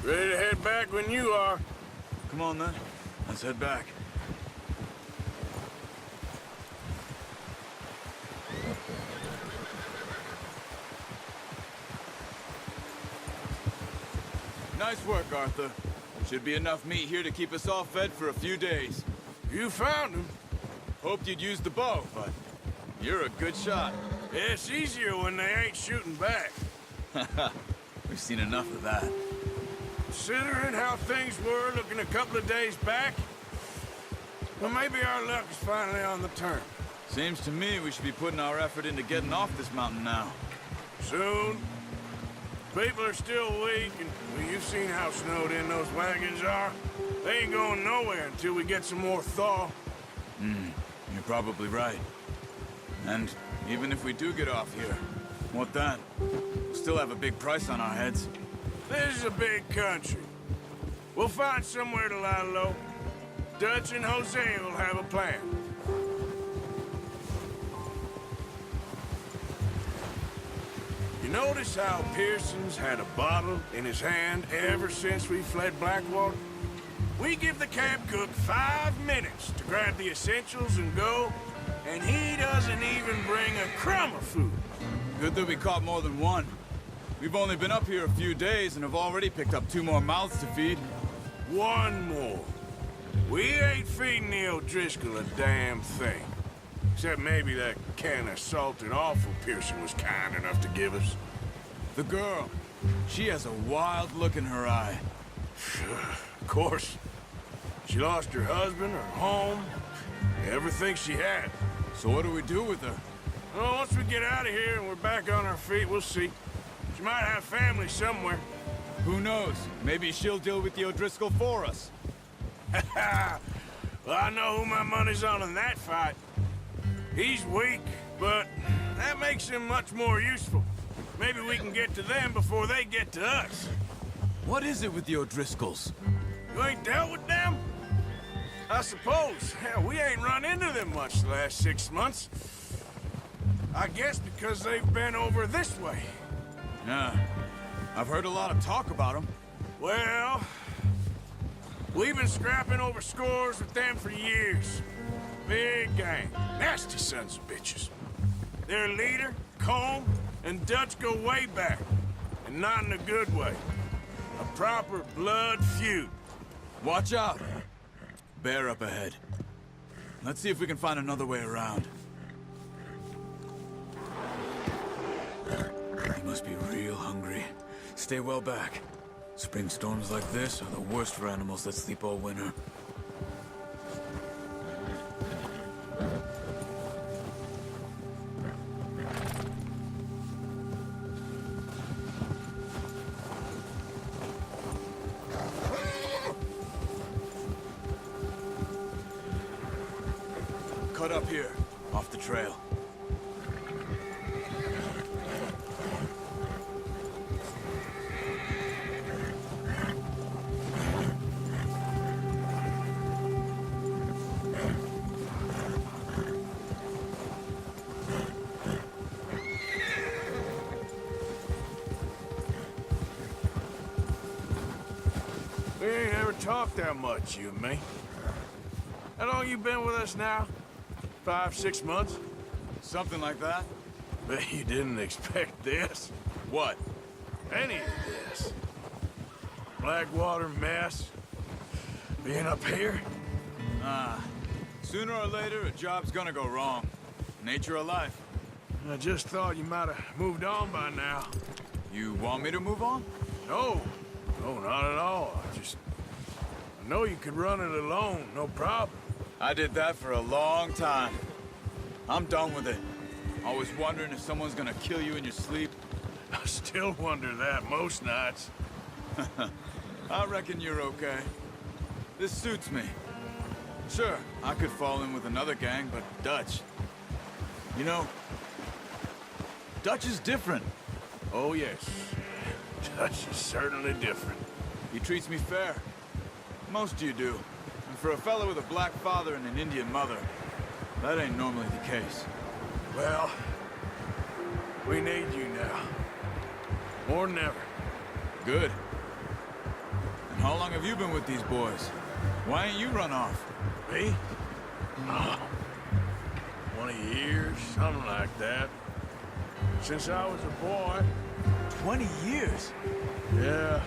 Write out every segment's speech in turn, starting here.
Ready to head back when you are. Come on, then. Let's head back. Nice work, Arthur. Should be enough meat here to keep us all fed for a few days. You found him. Hoped you'd use the bow, but you're a good shot. It's easier when they ain't shooting back. We've seen enough of that. Considering how things were looking a couple of days back, well, maybe our luck is finally on the turn. Seems to me we should be putting our effort into getting off this mountain now. Soon. People are still weak, and well, you've seen how snowed in those wagons are. They ain't going nowhere until we get some more thaw. You're probably right. And even if we do get off here, what then? We'll still have a big price on our heads. This is a big country. We'll find somewhere to lie low. Dutch and Jose will have a plan. You notice how Pearson's had a bottle in his hand ever since we fled Blackwater? We give the camp cook 5 minutes to grab the essentials and go, and he doesn't even bring a crumb of food. Good that we caught more than one. We've only been up here a few days and have already picked up 2 more mouths to feed. One more. We ain't feeding the O'Driscoll a damn thing. Except maybe that can of salted offal Pearson was kind enough to give us. The girl, she has a wild look in her eye. Of course. She lost her husband, her home, everything she had. So what do we do with her? Well, once we get out of here and we're back on our feet, we'll see. She might have family somewhere. Who knows? Maybe she'll deal with the O'Driscoll for us. Well, I know who my money's on in that fight. He's weak, but that makes him much more useful. Maybe we can get to them before they get to us. What is it with the O'Driscolls? You ain't dealt with them? I suppose. Hell, we ain't run into them much the last 6 months. I guess because they've been over this way. Yeah, I've heard a lot of talk about them. Well, we've been scrapping over scores with them for years. Big gang. Nasty sons of bitches. Their leader, Combe, and Dutch go way back. And not in a good way. A proper blood feud. Watch out! Bear up ahead. Let's see if we can find another way around. He must be real hungry. Stay well back. Spring storms like this are the worst for animals that sleep all winter. Cut up here, off the trail. We ain't ever talked that much, you and me. How long you been with us now? 5, 6 months? Something like that? Bet you didn't expect this. What? Any of this. Blackwater mess. Being up here? Sooner or later, a job's gonna go wrong. Nature of life. I just thought you might have moved on by now. You want me to move on? No. No, not at all. I know you could run it alone, no problem. I did that for a long time. I'm done with it. Always wondering if someone's gonna kill you in your sleep. I still wonder that most nights. I reckon you're okay. This suits me. Sure, I could fall in with another gang, but Dutch... You know, Dutch is different. Oh, yes. Dutch is certainly different. He treats me fair. Most of you do. And for a fellow with a black father and an Indian mother, that ain't normally the case. Well, we need you now. More than ever. Good. How long have you been with these boys? Why ain't you run off? Me? 20 years, something like that. Since I was a boy. 20 years? Yeah.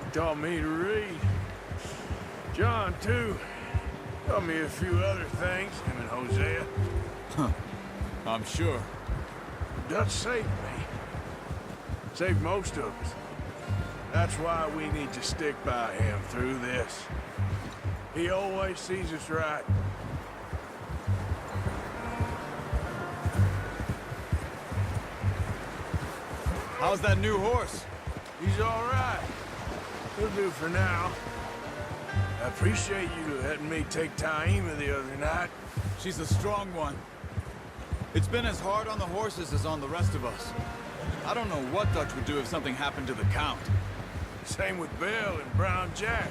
He taught me to read. John, too. Taught me a few other things, him and Hosea. Huh. I'm sure. Dutch saved me. Saved most of us. That's why we need to stick by him through this. He always sees us right. How's that new horse? He's all right. He'll do for now. I appreciate you letting me take Taima the other night. She's a strong one. It's been as hard on the horses as on the rest of us. I don't know what Dutch would do if something happened to the Count. Same with Bill and Brown Jack.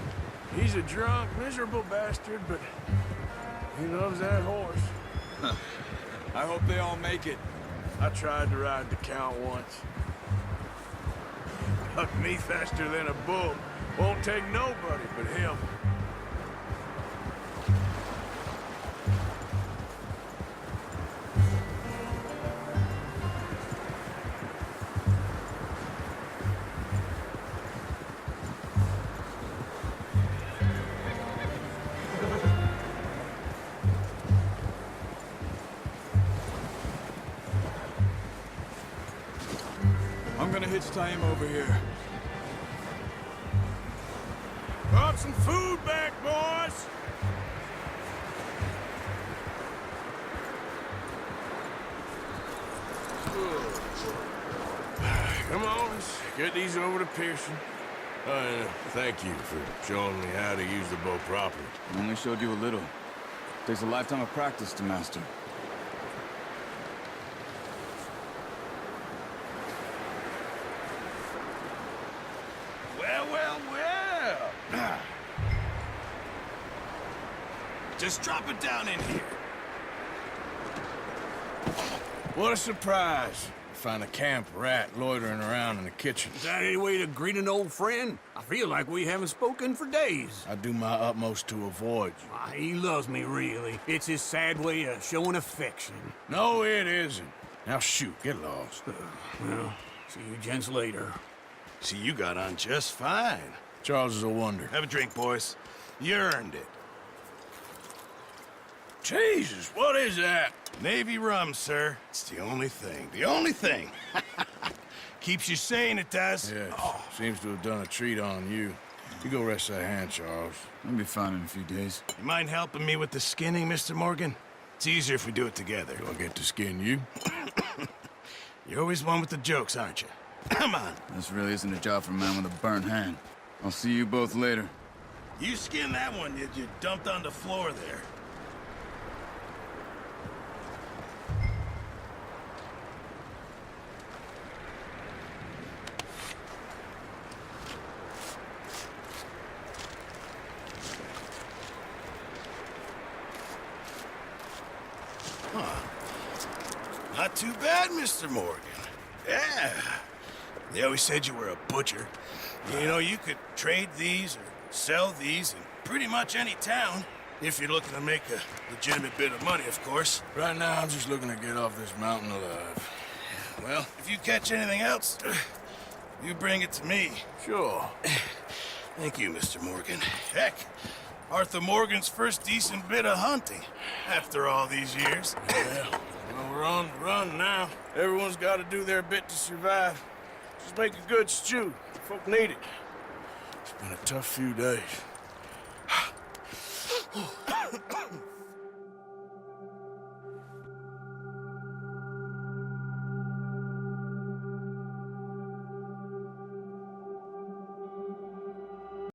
He's a drunk, miserable bastard, but he loves that horse. I hope they all make it. I tried to ride the Count once. Bucked me faster than a bull. Won't take nobody but him. I'm gonna hitch Taima over here. Brought some food back, boys! Come on, let's get these over to Pearson. And thank you for showing me how to use the bow properly. I only showed you a little. Takes a lifetime of practice to master. Well, well, well! Just drop it down in here. What a surprise. Find a camp rat loitering around in the kitchen. Is that any way to greet an old friend? I feel like we haven't spoken for days. I do my utmost to avoid you. He loves me, really. It's his sad way of showing affection. No, it isn't. Now shoot, get lost. Well, see you gents later. See, you got on just fine. Charles is a wonder. Have a drink, boys. You earned it. Jesus, what is that? Navy rum, sir. It's the only thing. The only thing. Keeps you sane, it does. Yes, seems to have done a treat on you. You go rest that hand, Charles. I'll be fine in a few days. You mind helping me with the skinning, Mr. Morgan? It's easier if we do it together. Do I get to skin you? You're always one with the jokes, aren't you? Come on. This really isn't a job for a man with a burnt hand. I'll see you both later. You skin that one you dumped on the floor there. Not too bad, Mr. Morgan. Yeah. They always said you were a butcher. You know, you could trade these or sell these in pretty much any town. If you're looking to make a legitimate bit of money, of course. Right now, I'm just looking to get off this mountain alive. Well, if you catch anything else, you bring it to me. Sure. Thank you, Mr. Morgan. Heck, Arthur Morgan's first decent bit of hunting after all these years. Yeah. Well, we're on the run now. Everyone's got to do their bit to survive. Just make a good stew. Folk need it. It's been a tough few days.